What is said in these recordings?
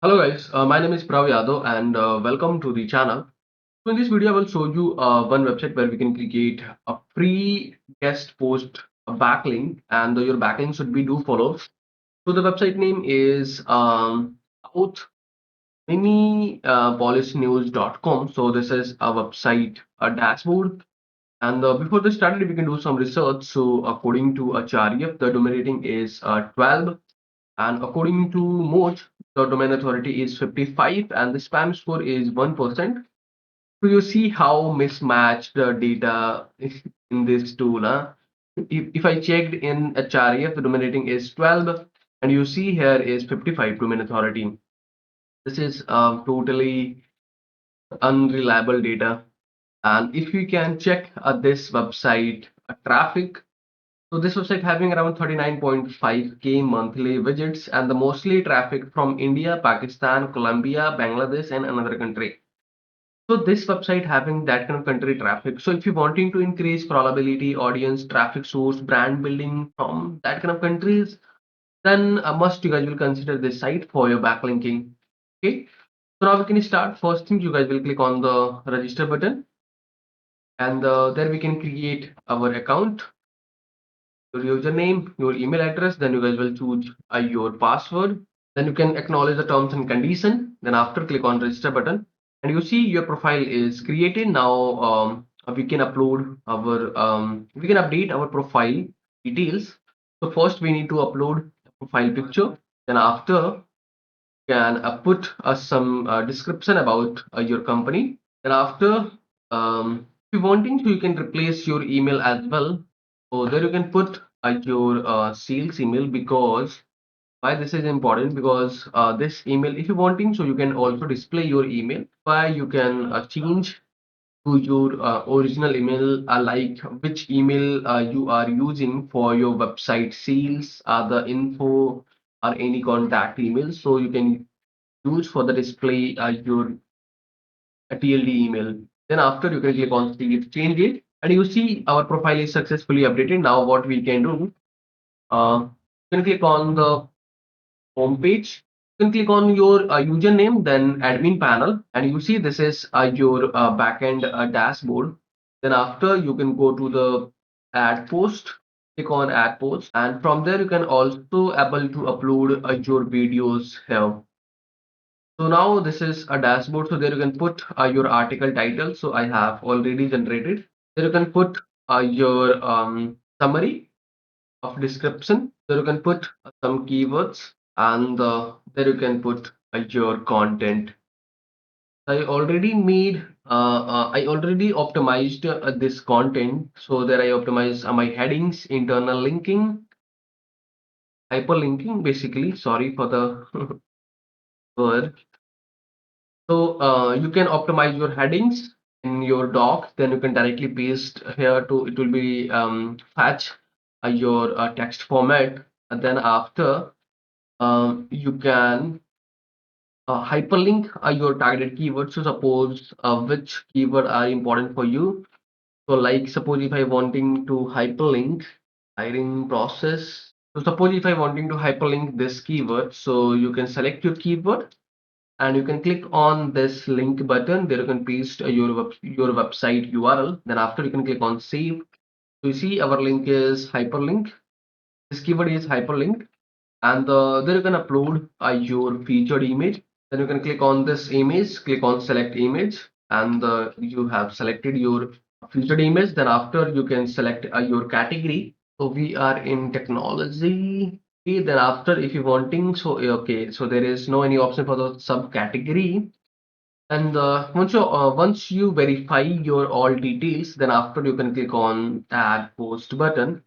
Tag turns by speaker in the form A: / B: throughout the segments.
A: Hello guys, my name is Prav Yadav and welcome to the channel. So in this video, I will show you one website where we can create a free guest post backlink and your backlink should be do follow. So the website name is outminipolisnews.com. So this is a website, a dashboard. And before this started, we can do some research. So according to Acharya, the domain rating is 12. And according to Moch, the domain authority is 55 and the spam score is 1%. So you see how mismatched the data is in this tool. Huh? If I checked in HREF, the domain rating is 12 and you see here is 55 domain authority. This is totally unreliable data. And if you can check this website traffic, so this website having around 39.5K monthly visits and the mostly traffic from India, Pakistan, Colombia, Bangladesh and another country. So this website having that kind of country traffic. So if you're wanting to increase crawlability, audience, traffic source, brand building from that kind of countries, then must you guys will consider this site for your backlinking. Okay. So now we can start. First thing you guys will click on the register button and there we can create our account, your username, your email address, then you guys will choose your password. Then you can acknowledge the terms and condition. Then after click on register button and you see your profile is created. Now we can upload our we can update our profile details. So first we need to upload a profile picture. Then after can put some description about your company. Then after, if you wanting to, you can replace your email as well. So there you can put your sales email because why this is important because this email, if you wanting, so you can also display your email. Why you can change to your original email, like which email you are using for your website sales, the info or any contact email. So you can use for the display your TLD email. Then after you can click on save change it and you see our profile is successfully updated. Now what we can do, you can click on the home page. You can click on your username, then admin panel, and you see this is your backend dashboard. Then after you can go to the add post, click on add post, and from there you can also able to upload your videos here. So now this is a dashboard. So there you can put your article title. So I have already generated. There you can put your summary of description. There you can put some keywords and there you can put your content. I already optimized this content. So there I optimized my headings, internal linking, hyperlinking basically. Sorry for the word. So you can optimize your headings in your doc, then you can directly paste here to it will be fetch your text format. And then after you can hyperlink your targeted keywords. So suppose which keyword are important for you. So like suppose if I wanting to hyperlink hiring process. So suppose if I wanting to hyperlink this keyword, so you can select your keyword and you can click on this link button. There you can paste your website URL. Then after you can click on save. So you see our link is hyperlink. This keyword is hyperlinked and there you can upload your featured image. Then you can click on this image, click on select image and you have selected your featured image. Then after you can select your category. So we are in technology. Okay, then after if you wanting, so okay, so there is no any option for the subcategory. And once you verify your all details, then after you can click on add post button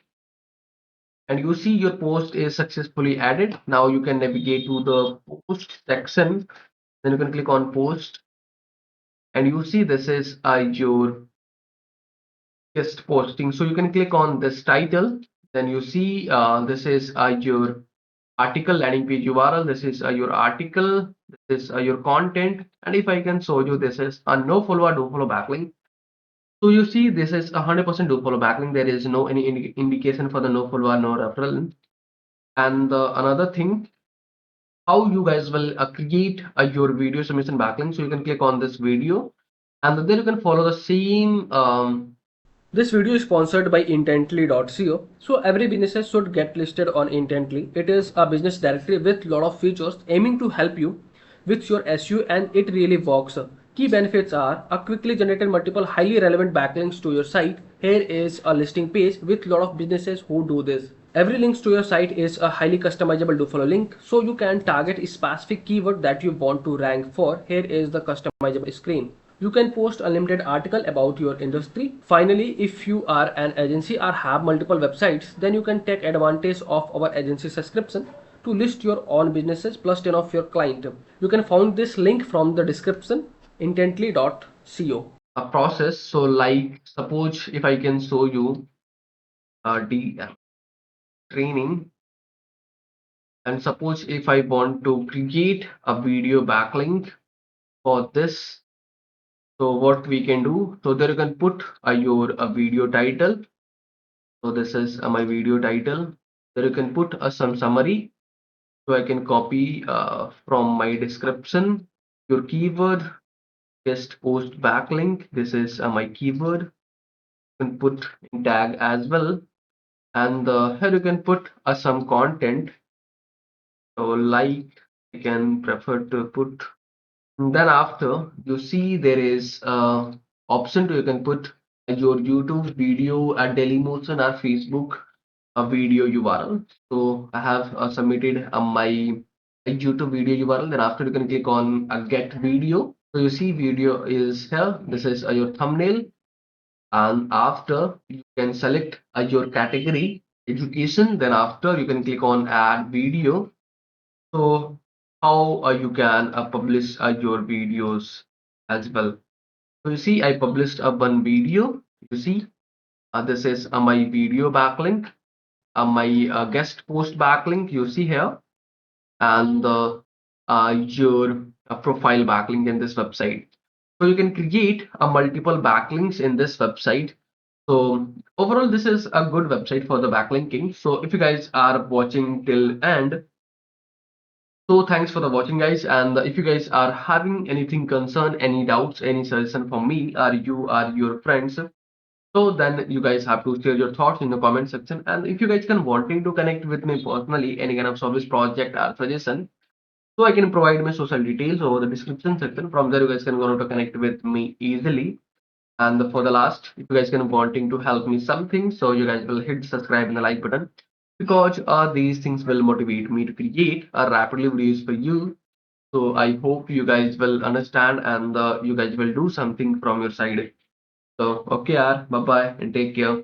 A: and you see your post is successfully added. Now you can navigate to the post section. Then you can click on post and you see this is your guest posting. So you can click on this title. Then you see this is your article landing page URL. This is your article. This is your content. And if I can show you, this is a no follow or do follow backlink. So you see, this is 100% do follow backlink. There is no any indication for the no follow or no referral. And another thing. how you guys will create your video submission backlink. So you can click on this video, and then you can follow the same. This video is sponsored by intently.co. So every business should get listed on Intently. It is a business directory with lot of features aiming to help you with your SEO, and it really works. Key benefits are a quickly generated multiple highly relevant backlinks to your site. Here is a listing page with lot of businesses who do this. Every link to your site is a highly customizable do follow link, so you can target a specific keyword that you want to rank for. Here is the customizable screen. You can post unlimited article about your industry. Finally, if you are an agency or have multiple websites, then you can take advantage of our agency subscription to list your own businesses plus 10 of your client. You can find this link from the description intently.co. A process. So like suppose if I can show you the training, and suppose if I want to create a video backlink for this, so what we can do, so there you can put your video title. So this is my video title. There you can put some summary. So I can copy from my description your keyword, just post backlink. This is my keyword. You can put in tag as well, and here you can put some content. So like I can prefer to put. Then after you see there is option to you can put your YouTube video, a Dailymotion or Facebook a video URL. So I have submitted my YouTube video URL. Then after you can click on get video. So you see video is here. This is your thumbnail, and after you can select your category education. Then after you can click on add video. So how you can publish your videos as well. So you see I published one video. You see this is my video backlink, my guest post backlink you see here, and your profile backlink in this website. So you can create a multiple backlinks in this website. So overall this is a good website for the backlinking. So if you guys are watching till end, so thanks for the watching guys, and if you guys are having anything concern, any doubts, any suggestion from me or you or your friends, so then you guys have to share your thoughts in the comment section. And if you guys can wanting to connect with me personally, any kind of service project or suggestion, so I can provide my social details over the description section. From there, you guys can go to connect with me easily. And for the last, if you guys can wanting to help me something, so you guys will hit subscribe and the like button, because these things will motivate me to create rapidly videos for you. So I hope you guys will understand, and you guys will do something from your side. So okay, bye bye and take care.